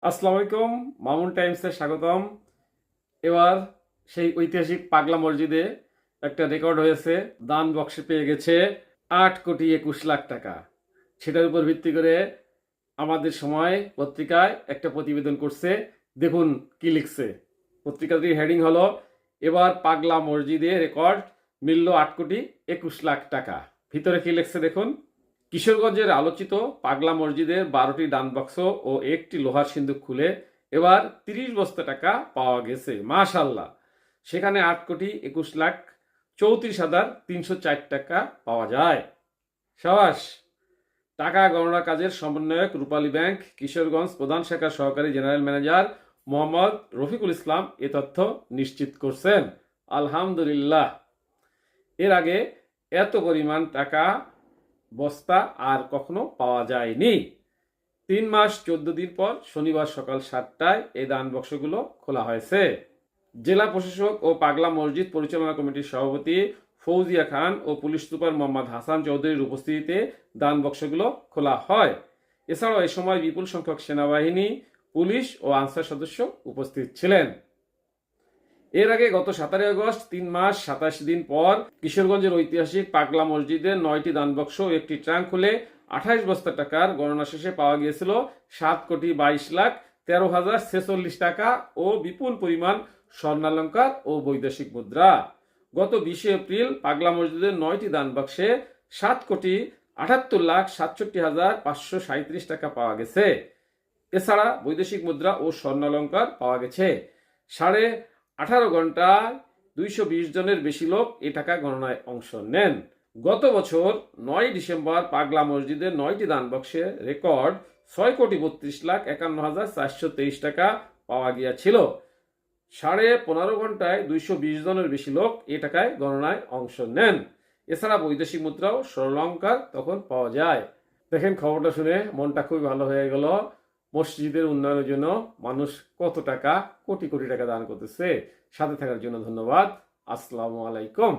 আসসালামু আলাইকুম, মামুন টাইমসে স্বাগতম। এবার সেই ঐতিহাসিক পাগলা মসজিদে একটা রেকর্ড হয়েছে। দান বক্সে পেয়ে গেছে 8,21,00,000 টাকা। সেটার উপর ভিত্তি করে আমাদের সময় পত্রিকায় একটা প্রতিবেদন করছে। দেখুন কি লিখছে। পত্রিকাটির হেডিং হলো, এবার পাগলা মসজিদে রেকর্ড মিলল 8,21,00,000 টাকা। ভিতরে কি লিখছে দেখুন। কিশোরগঞ্জের আলোচিত পাগলা মসজিদের 12টি দান বাক্স ও একটি লোহার সিন্দুক খুলে এবার 30 বস্তা টাকা পাওয়া গেছে। মাশাল্লাহ। সেখানে 8,21,34,304 টাকা পাওয়া যায়। সাবাস। টাকা গণনা কাজের সমন্বয়ক রূপালী ব্যাংক কিশোরগঞ্জ প্রধান শাখার সহকারী জেনারেল ম্যানেজার মোহাম্মদ রফিকুল ইসলাম এ তথ্য নিশ্চিত করছেন। আলহামদুলিল্লাহ। এর আগে এত পরিমাণ টাকা বস্তা আর কখনো পাওয়া যায়নি। 3 মাস 14 দিন পর শনিবার সকাল 7টায় এই দান বক্সগুলো খোলা হয়েছে। জেলা প্রশাসক ও পাগলা মসজিদ পরিচালনা কমিটির সভাপতি ফৌজিয়া খান ও পুলিশ সুপার মোহাম্মদ হাসান চৌধুরীর উপস্থিতিতে দান বক্সগুলো খোলা হয়। এছাড়াও এই সময় বিপুল সংখ্যক সেনাবাহিনী, পুলিশ ও আনসার সদস্য উপস্থিত ছিলেন। এর আগে গত 17 আগস্ট 3 মাস 27 দিন পর কিশোরগঞ্জের ঐতিহাসিক পাগলা মসজিদের 9টি দানবাক্স ও একটি ট্রাঙ্ক খুলে 28 বস্তা টাকার গণনা শেষে পাওয়া গিয়েছিল 7,22,13,046 টাকা ও বিপুল পরিমাণ স্বর্ণালঙ্কার ও বৈদেশিক মুদ্রা। গত 20 এপ্রিল পাগলা মসজিদের 9টি দানবাক্সে 7,78,67,537 টাকা পাওয়া গেছে। এছাড়া বৈদেশিক মুদ্রা ও স্বর্ণালঙ্কার পাওয়া গেছে। 18.5 ঘন্টায় 220 জনের বেশি লোক এ টাকা গণনায় অংশ নেন। গত বছর 9 ডিসেম্বর পাগলা মসজিদের 9টি দান বক্সে রেকর্ড 6,32,51,423 টাকা পাওয়া গিয়েছিল। 15.5 ঘন্টায় 220 জনের বেশি লোক এ টাকায় গণনায় অংশ নেন। এছাড়া বৈদেশিক মুদ্রা ও স্বর্ণালঙ্কার তখন পাওয়া যায়। দেখেন, খবরটা শুনে মনটা খুবই ভালো হয়ে গেল। মসজিদের উন্নয়নের জন্য মানুষ কত টাকা, কোটি কোটি টাকা দান করতেছে। সাথে থাকার জন্য ধন্যবাদ। আসসালামু আলাইকুম।